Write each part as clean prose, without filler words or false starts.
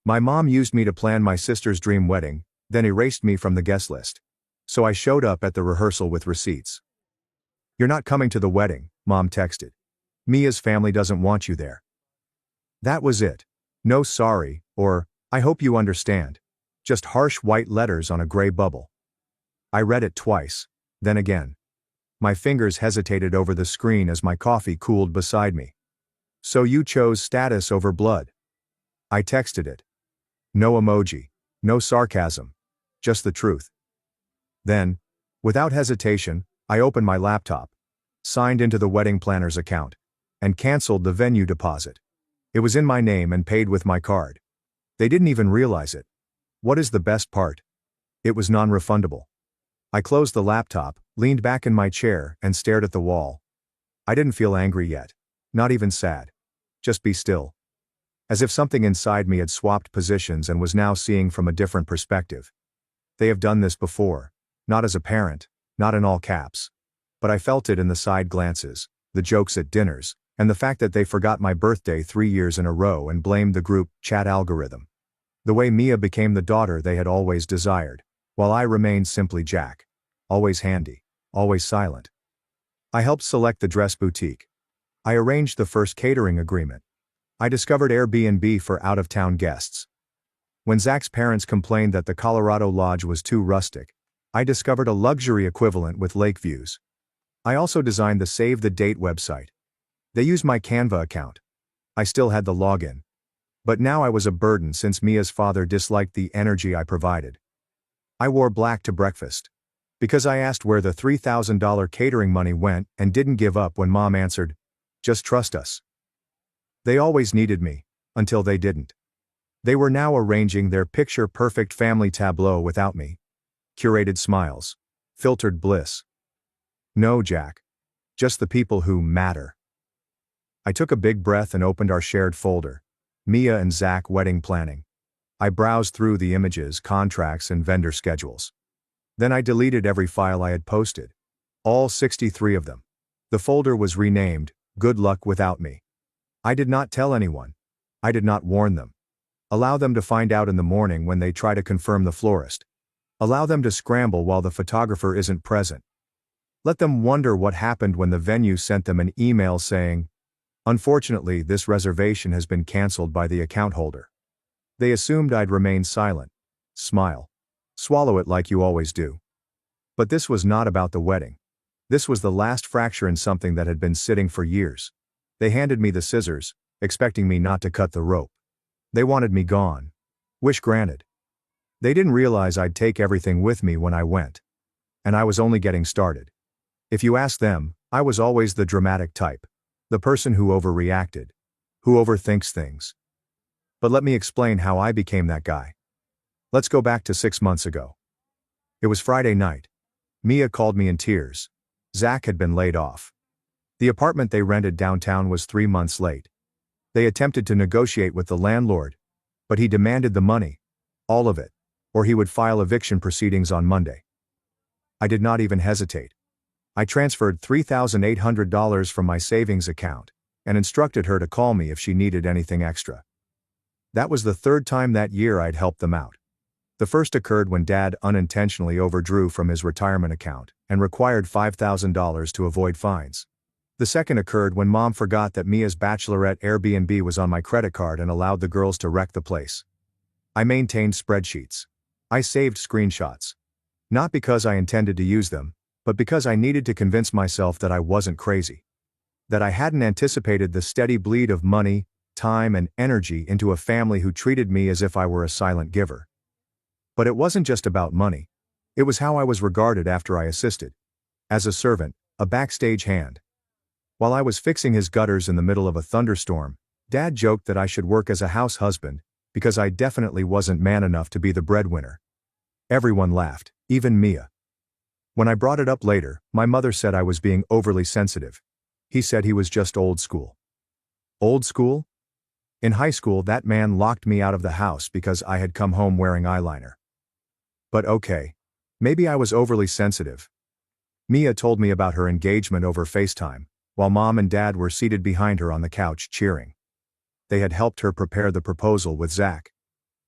My mom used me to plan my sister's dream wedding, then erased me from the guest list. So I showed up at the rehearsal with receipts. "You're not coming to the wedding," Mom texted. "Mia's family doesn't want you there." That was it. No sorry, or, "I hope you understand." Just harsh white letters on a gray bubble. I read it twice, then again. My fingers hesitated over the screen as my coffee cooled beside me. "So you chose status over blood." I texted it. No emoji, no sarcasm, just the truth. Then, without hesitation, I opened my laptop, signed into the wedding planner's account, and canceled the venue deposit. It was in my name and paid with my card. They didn't even realize it. What is the best part? It was non-refundable. I closed the laptop, leaned back in my chair, and stared at the wall. I didn't feel angry yet. Not even sad. Just be still. As if something inside me had swapped positions and was now seeing from a different perspective. They have done this before. Not as a parent, not in all caps. But I felt it in the side glances, the jokes at dinners, and the fact that they forgot my birthday 3 years in a row and blamed the group chat algorithm. The way Mia became the daughter they had always desired, while I remained simply Jack. Always handy, always silent. I helped select the dress boutique. I arranged the first catering agreement. I discovered Airbnb for out-of-town guests. When Zach's parents complained that the Colorado Lodge was too rustic, I discovered a luxury equivalent with lake views. I also designed the Save the Date website. They used my Canva account. I still had the login. But now I was a burden since Mia's father disliked the energy I provided. I wore black to breakfast. Because I asked where the $3,000 catering money went and didn't give up when Mom answered, "Just trust us." They always needed me, until they didn't. They were now arranging their picture-perfect family tableau without me. Curated smiles. Filtered bliss. No, Jack. Just the people who matter. I took a big breath and opened our shared folder. Mia and Zach wedding planning. I browsed through the images, contracts, and vendor schedules. Then I deleted every file I had posted. All 63 of them. The folder was renamed, "Good Luck Without Me." I did not tell anyone. I did not warn them. Allow them to find out in the morning when they try to confirm the florist. Allow them to scramble while the photographer isn't present. Let them wonder what happened when the venue sent them an email saying, "Unfortunately, this reservation has been canceled by the account holder." They assumed I'd remain silent. Smile. Swallow it like you always do. But this was not about the wedding. This was the last fracture in something that had been sitting for years. They handed me the scissors, expecting me not to cut the rope. They wanted me gone. Wish granted. They didn't realize I'd take everything with me when I went. And I was only getting started. If you ask them, I was always the dramatic type. The person who overreacted. Who overthinks things. But let me explain how I became that guy. Let's go back to 6 months ago. It was Friday night. Mia called me in tears. Zach had been laid off. The apartment they rented downtown was 3 months late. They attempted to negotiate with the landlord, but he demanded the money. All of it. Or he would file eviction proceedings on Monday. I did not even hesitate. I transferred $3,800 from my savings account and instructed her to call me if she needed anything extra. That was the third time that year I'd helped them out. The first occurred when Dad unintentionally overdrew from his retirement account and required $5,000 to avoid fines. The second occurred when Mom forgot that Mia's bachelorette Airbnb was on my credit card and allowed the girls to wreck the place. I maintained spreadsheets. I saved screenshots. Not because I intended to use them, but because I needed to convince myself that I wasn't crazy. That I hadn't anticipated the steady bleed of money, time, and energy into a family who treated me as if I were a silent giver. But it wasn't just about money. It was how I was regarded after I assisted. As a servant, a backstage hand. While I was fixing his gutters in the middle of a thunderstorm, Dad joked that I should work as a house husband, because I definitely wasn't man enough to be the breadwinner. Everyone laughed, even Mia. When I brought it up later, my mother said I was being overly sensitive. He said he was just old school. Old school? In high school, that man locked me out of the house because I had come home wearing eyeliner. But okay. Maybe I was overly sensitive. Mia told me about her engagement over FaceTime, while Mom and Dad were seated behind her on the couch cheering. They had helped her prepare the proposal with Zach.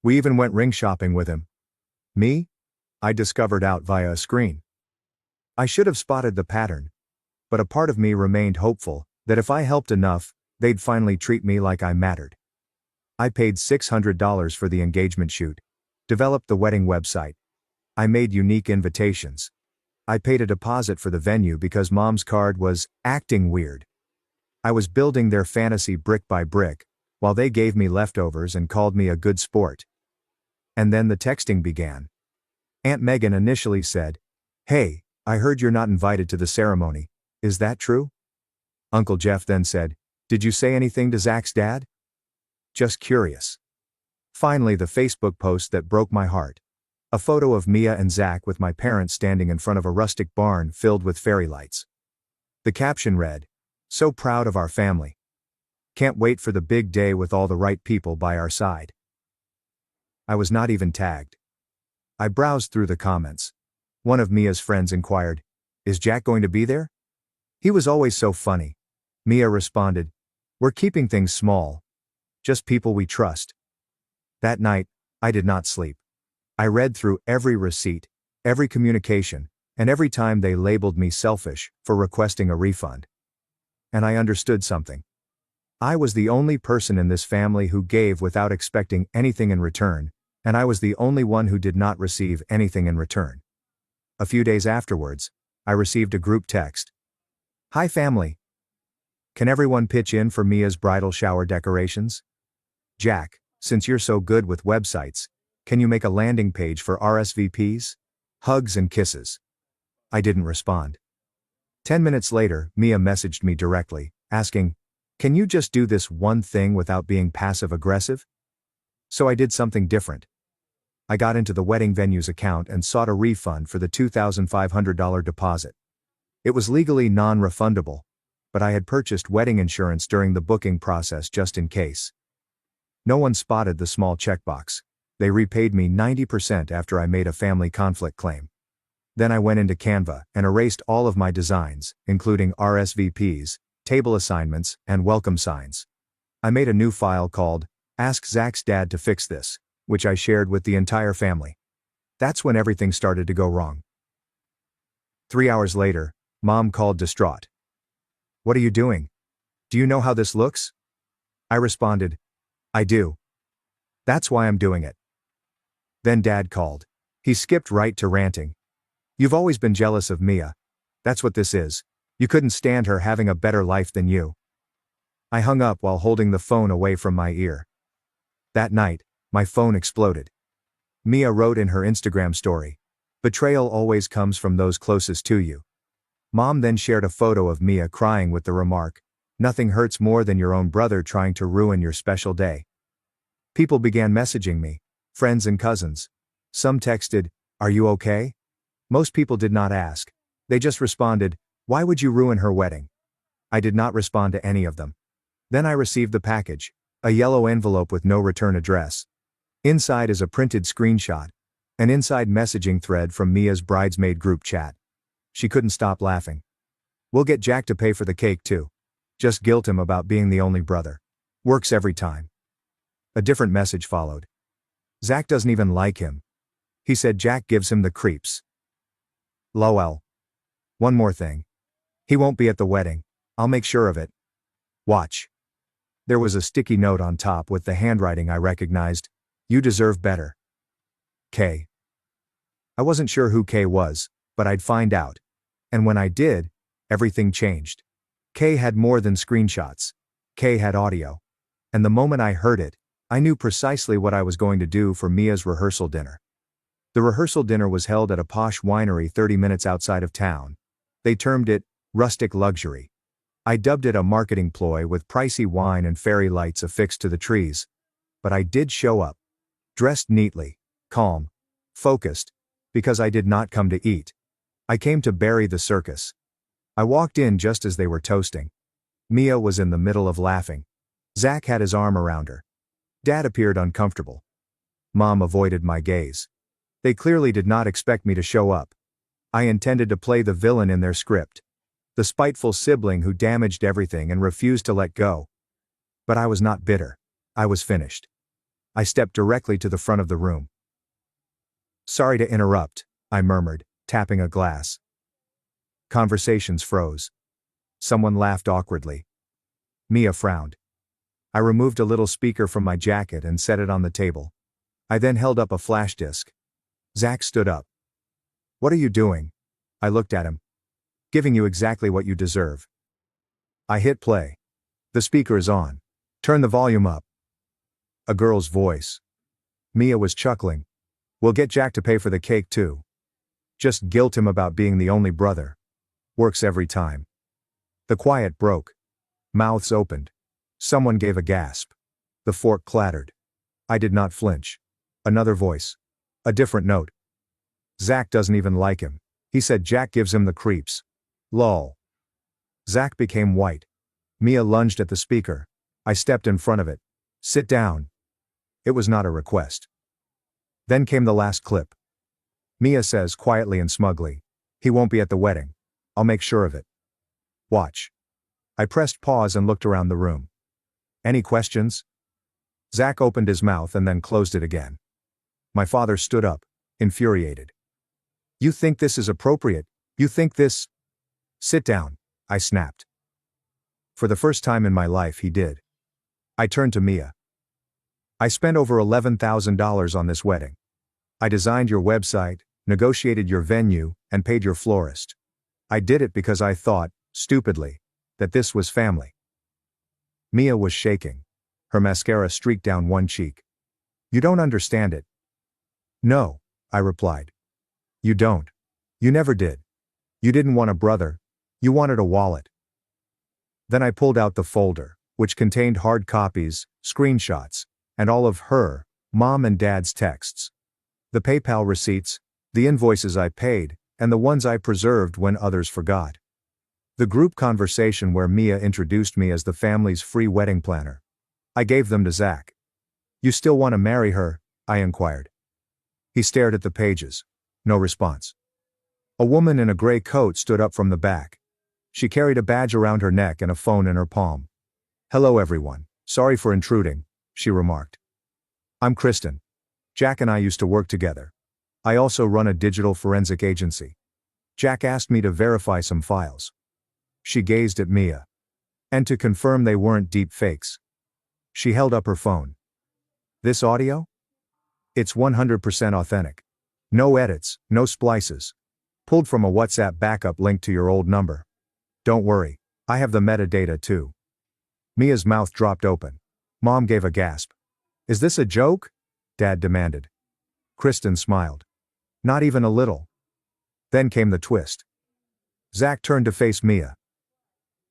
We even went ring shopping with him. Me? I discovered out via a screen. I should have spotted the pattern, but a part of me remained hopeful that if I helped enough, they'd finally treat me like I mattered. I paid $600 for the engagement shoot, developed the wedding website. I made unique invitations. I paid a deposit for the venue because Mom's card was acting weird. I was building their fantasy brick by brick, while they gave me leftovers and called me a good sport. And then the texting began. Aunt Megan initially said, "Hey, I heard you're not invited to the ceremony. Is that true?" Uncle Jeff then said, "Did you say anything to Zach's dad?" Just curious. Finally, the Facebook post that broke my heart. A photo of Mia and Zach with my parents standing in front of a rustic barn filled with fairy lights. The caption read, "So proud of our family. Can't wait for the big day with all the right people by our side." I was not even tagged. I browsed through the comments. One of Mia's friends inquired, "Is Jack going to be there?" He was always so funny. Mia responded, "We're keeping things small. Just people we trust." That night, I did not sleep. I read through every receipt, every communication, and every time they labeled me selfish for requesting a refund. And I understood something. I was the only person in this family who gave without expecting anything in return, and I was the only one who did not receive anything in return. A few days afterwards, I received a group text. "Hi family. Can everyone pitch in for Mia's bridal shower decorations? Jack, since you're so good with websites, can you make a landing page for RSVPs? Hugs and kisses." I didn't respond. 10 minutes later, Mia messaged me directly, asking, "Can you just do this one thing without being passive-aggressive?" So I did something different. I got into the wedding venue's account and sought a refund for the $2,500 deposit. It was legally non-refundable, but I had purchased wedding insurance during the booking process just in case. No one spotted the small checkbox. They repaid me 90% after I made a family conflict claim. Then I went into Canva and erased all of my designs, including RSVPs, table assignments, and welcome signs. I made a new file called "Ask Zach's Dad to Fix This," which I shared with the entire family. That's when everything started to go wrong. 3 hours later, Mom called distraught. "What are you doing? Do you know how this looks?" I responded, "I do. That's why I'm doing it." Then Dad called. He skipped right to ranting. "You've always been jealous of Mia. That's what this is. You couldn't stand her having a better life than you." I hung up while holding the phone away from my ear. That night, my phone exploded. Mia wrote in her Instagram story, "Betrayal always comes from those closest to you." Mom then shared a photo of Mia crying with the remark, "Nothing hurts more than your own brother trying to ruin your special day." People began messaging me, friends and cousins. Some texted, "Are you okay?" Most people did not ask. They just responded, "Why would you ruin her wedding?" I did not respond to any of them. Then I received the package, a yellow envelope with no return address. Inside is a printed screenshot, an inside messaging thread from Mia's bridesmaid group chat. She couldn't stop laughing. "We'll get Jack to pay for the cake too. Just guilt him about being the only brother. Works every time." A different message followed. "Zach doesn't even like him. He said Jack gives him the creeps. LOL. One more thing. He won't be at the wedding. I'll make sure of it. Watch." There was a sticky note on top with the handwriting I recognized. "You deserve better. K." I wasn't sure who K was, but I'd find out. And when I did, everything changed. K had more than screenshots. K had audio. And the moment I heard it, I knew precisely what I was going to do for Mia's rehearsal dinner. The rehearsal dinner was held at a posh winery 30 minutes outside of town. They termed it rustic luxury. I dubbed it a marketing ploy with pricey wine and fairy lights affixed to the trees. But I did show up. Dressed neatly, calm, focused, because I did not come to eat. I came to bury the circus. I walked in just as they were toasting. Mia was in the middle of laughing. Zach had his arm around her. Dad appeared uncomfortable. Mom avoided my gaze. They clearly did not expect me to show up. I intended to play the villain in their script. The spiteful sibling who damaged everything and refused to let go. But I was not bitter. I was finished. I stepped directly to the front of the room. "Sorry to interrupt," I murmured, tapping a glass. Conversations froze. Someone laughed awkwardly. Mia frowned. I removed a little speaker from my jacket and set it on the table. I then held up a flash disk. Zach stood up. "What are you doing?" I looked at him. "Giving you exactly what you deserve." I hit play. "The speaker is on. Turn the volume up." A girl's voice. Mia was chuckling. "We'll get Jack to pay for the cake too. Just guilt him about being the only brother. Works every time." The quiet broke. Mouths opened. Someone gave a gasp. The fork clattered. I did not flinch. Another voice. A different note. "Zach doesn't even like him. He said Jack gives him the creeps. Lol." Zach became white. Mia lunged at the speaker. I stepped in front of it. "Sit down." It was not a request. Then came the last clip. Mia says quietly and smugly, "He won't be at the wedding. I'll make sure of it. Watch." I pressed pause and looked around the room. "Any questions?" Zach opened his mouth and then closed it again. My father stood up, infuriated. "You think this is appropriate? You think this—" "Sit down," I snapped. For the first time in my life he did. I turned to Mia. "I spent over $11,000 on this wedding. I designed your website, negotiated your venue, and paid your florist. I did it because I thought, stupidly, that this was family." Mia was shaking. Her mascara streaked down one cheek. "You don't understand it." "No," I replied. "You don't. You never did. You didn't want a brother. You wanted a wallet." Then I pulled out the folder, which contained hard copies, screenshots, and all of her, mom and dad's texts. The PayPal receipts, the invoices I paid, and the ones I preserved when others forgot. The group conversation where Mia introduced me as the family's free wedding planner. I gave them to Zach. "You still want to marry her?" I inquired. He stared at the pages. No response. A woman in a gray coat stood up from the back. She carried a badge around her neck and a phone in her palm. "Hello everyone, sorry for intruding," she remarked. "I'm Kristen. Jack and I used to work together. I also run a digital forensic agency. Jack asked me to verify some files." She gazed at Mia. "And to confirm they weren't deep fakes." She held up her phone. "This audio? It's 100% authentic. No edits, no splices. Pulled from a WhatsApp backup linked to your old number. Don't worry, I have the metadata too." Mia's mouth dropped open. Mom gave a gasp. "Is this a joke?" Dad demanded. Kristen smiled. "Not even a little." Then came the twist. Zach turned to face Mia.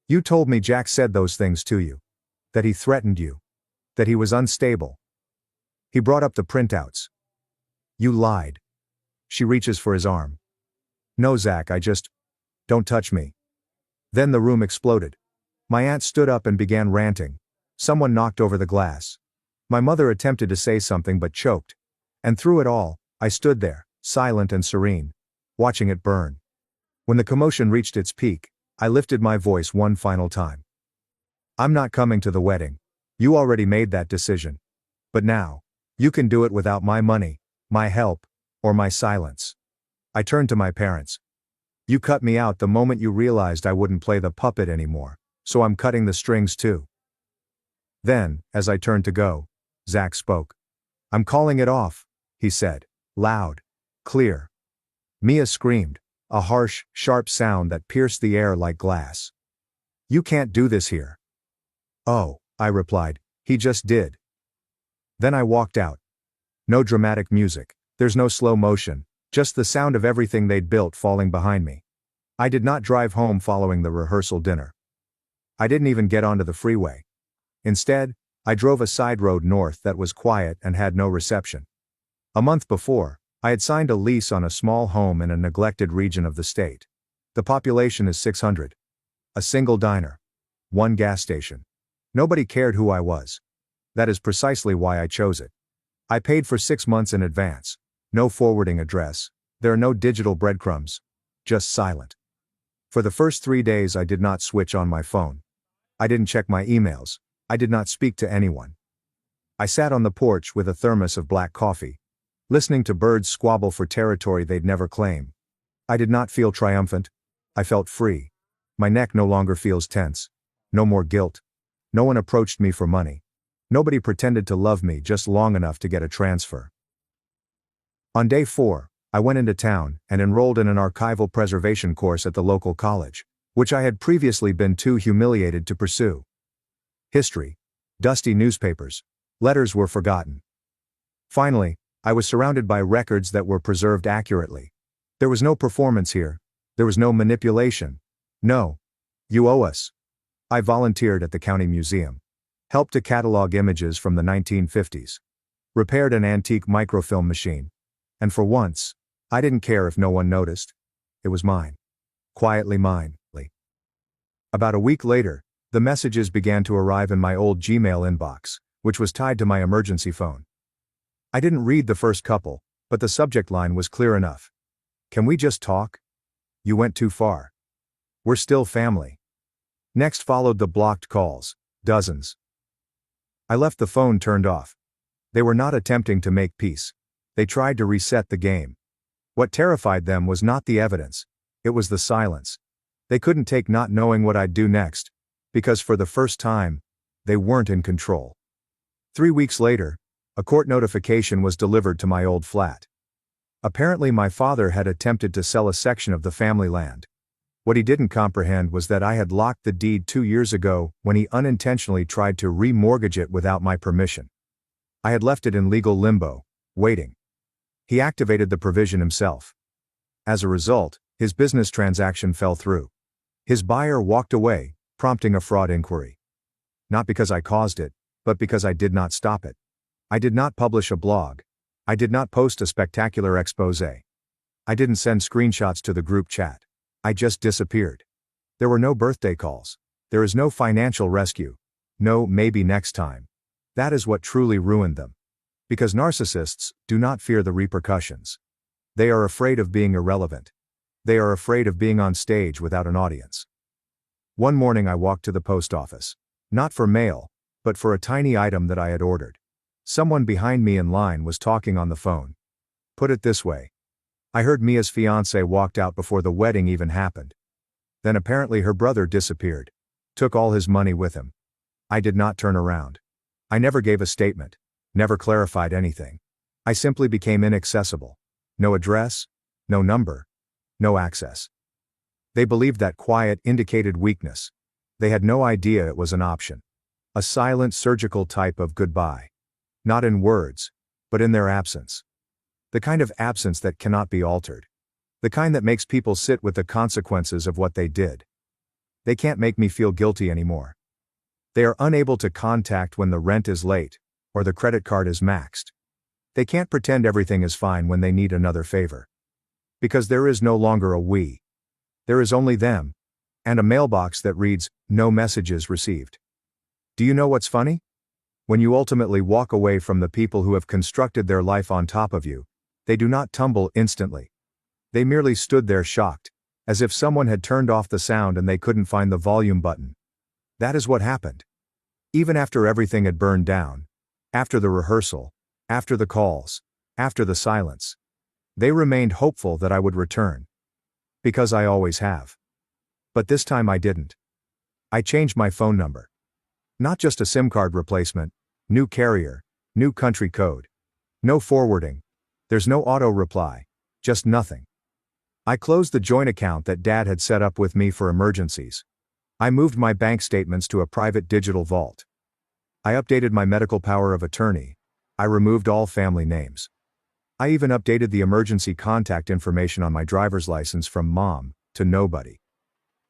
"You told me Jack said those things to you. That he threatened you. That he was unstable." He brought up the printouts. "You lied." She reaches for his arm. "No, Zach, don't touch me." Then the room exploded. My aunt stood up and began ranting. Someone knocked over the glass. My mother attempted to say something but choked. And through it all, I stood there, silent and serene, watching it burn. When the commotion reached its peak, I lifted my voice one final time. "I'm not coming to the wedding. You already made that decision. But now, you can do it without my money, my help, or my silence." I turned to my parents. "You cut me out the moment you realized I wouldn't play the puppet anymore, so I'm cutting the strings too." Then, as I turned to go, Zach spoke. "I'm calling it off," he said, loud, clear. Mia screamed, a harsh, sharp sound that pierced the air like glass. "You can't do this here." "Oh," I replied, "he just did." Then I walked out. No dramatic music, there's no slow motion, just the sound of everything they'd built falling behind me. I did not drive home following the rehearsal dinner. I didn't even get onto the freeway. Instead, I drove a side road north that was quiet and had no reception. A month before, I had signed a lease on a small home in a neglected region of the state. The population is 600. A single diner. One gas station. Nobody cared who I was. That is precisely why I chose it. I paid for 6 months in advance. No forwarding address. There are no digital breadcrumbs. Just silent. For the first 3 days I did not switch on my phone. I didn't check my emails. I did not speak to anyone. I sat on the porch with a thermos of black coffee, listening to birds squabble for territory they'd never claim. I did not feel triumphant. I felt free. My neck no longer feels tense. No more guilt. No one approached me for money. Nobody pretended to love me just long enough to get a transfer. On day 4, I went into town and enrolled in an archival preservation course at the local college, which I had previously been too humiliated to pursue. History. Dusty newspapers. Letters were forgotten. Finally, I was surrounded by records that were preserved accurately. There was no performance here. There was no manipulation. No. You owe us. I volunteered at the county museum. Helped to catalog images from the 1950s. Repaired an antique microfilm machine. And for once, I didn't care if no one noticed. It was mine. Quietly mine. About a week later, the messages began to arrive in my old Gmail inbox, which was tied to my emergency phone. I didn't read the first couple, but the subject line was clear enough. Can we just talk? You went too far. We're still family. Next followed the blocked calls, dozens. I left the phone turned off. They were not attempting to make peace. They tried to reset the game. What terrified them was not the evidence. It was the silence. They couldn't take not knowing what I'd do next, because for the first time, they weren't in control. 3 weeks later, a court notification was delivered to my old flat. Apparently my father had attempted to sell a section of the family land. What he didn't comprehend was that I had locked the deed 2 years ago when he unintentionally tried to remortgage it without my permission. I had left it in legal limbo, waiting. He activated the provision himself. As a result, his business transaction fell through. His buyer walked away, prompting a fraud inquiry. Not because I caused it, but because I did not stop it. I did not publish a blog. I did not post a spectacular expose. I didn't send screenshots to the group chat. I just disappeared. There were no birthday calls. There is no financial rescue. No maybe next time. That is what truly ruined them. Because narcissists do not fear the repercussions. They are afraid of being irrelevant. They are afraid of being on stage without an audience. One morning I walked to the post office. Not for mail, but for a tiny item that I had ordered. Someone behind me in line was talking on the phone. Put it this way. I heard Mia's fiancé walked out before the wedding even happened. Then apparently her brother disappeared. Took all his money with him. I did not turn around. I never gave a statement. Never clarified anything. I simply became inaccessible. No address. No number. No access. They believed that quiet indicated weakness. They had no idea it was an option. A silent surgical type of goodbye. Not in words, but in their absence. The kind of absence that cannot be altered. The kind that makes people sit with the consequences of what they did. They can't make me feel guilty anymore. They are unable to contact when the rent is late, or the credit card is maxed. They can't pretend everything is fine when they need another favor. Because there is no longer a we. There is only them. And a mailbox that reads, "No messages received." Do you know what's funny? When you ultimately walk away from the people who have constructed their life on top of you, they do not tumble instantly. They merely stood there shocked, as if someone had turned off the sound and they couldn't find the volume button. That is what happened. Even after everything had burned down, after the rehearsal, after the calls, after the silence, they remained hopeful that I would return. Because I always have. But this time I didn't. I changed my phone number. Not just a SIM card replacement, new carrier, new country code. No forwarding. There's no auto reply. Just nothing. I closed the joint account that Dad had set up with me for emergencies. I moved my bank statements to a private digital vault. I updated my medical power of attorney. I removed all family names. I even updated the emergency contact information on my driver's license from mom to nobody.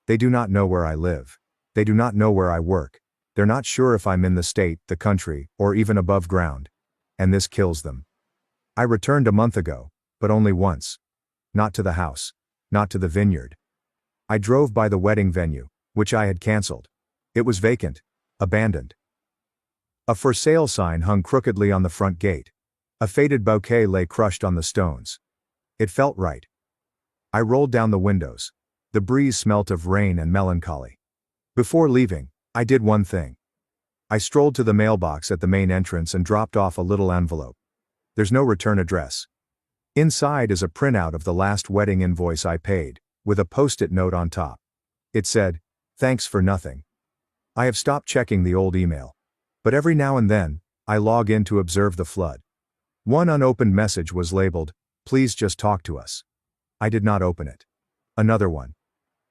They do not know where I live. They do not know where I work. They're not sure if I'm in the state, the country, or even above ground. And this kills them. I returned a month ago, but only once. Not to the house. Not to the vineyard. I drove by the wedding venue, which I had canceled. It was vacant. Abandoned. A for sale sign hung crookedly on the front gate. A faded bouquet lay crushed on the stones. It felt right. I rolled down the windows. The breeze smelt of rain and melancholy. Before leaving, I did one thing. I strolled to the mailbox at the main entrance and dropped off a little envelope. There's no return address. Inside is a printout of the last wedding invoice I paid, with a post-it note on top. It said, "Thanks for nothing." I have stopped checking the old email. But every now and then, I log in to observe the flood. One unopened message was labeled, "Please just talk to us." I did not open it. Another one.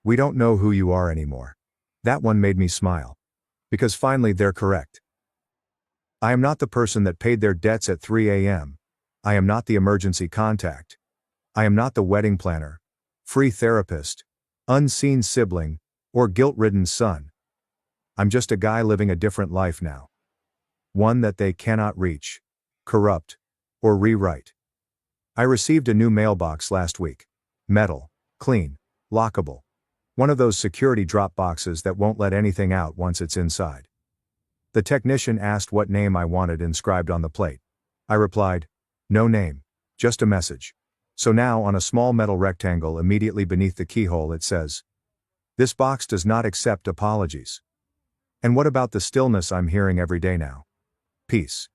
"We don't know who you are anymore." That one made me smile. Because finally they're correct. I am not the person that paid their debts at 3 a.m. I am not the emergency contact. I am not the wedding planner, free therapist, unseen sibling, or guilt-ridden son. I'm just a guy living a different life now. One that they cannot reach, corrupt, or rewrite. I received a new mailbox last week. Metal, clean, lockable. One of those security drop boxes that won't let anything out once it's inside. The technician asked what name I wanted inscribed on the plate. I replied, "No name, just a message." So now on a small metal rectangle immediately beneath the keyhole it says, "This box does not accept apologies." And what about the stillness I'm hearing every day now? Peace.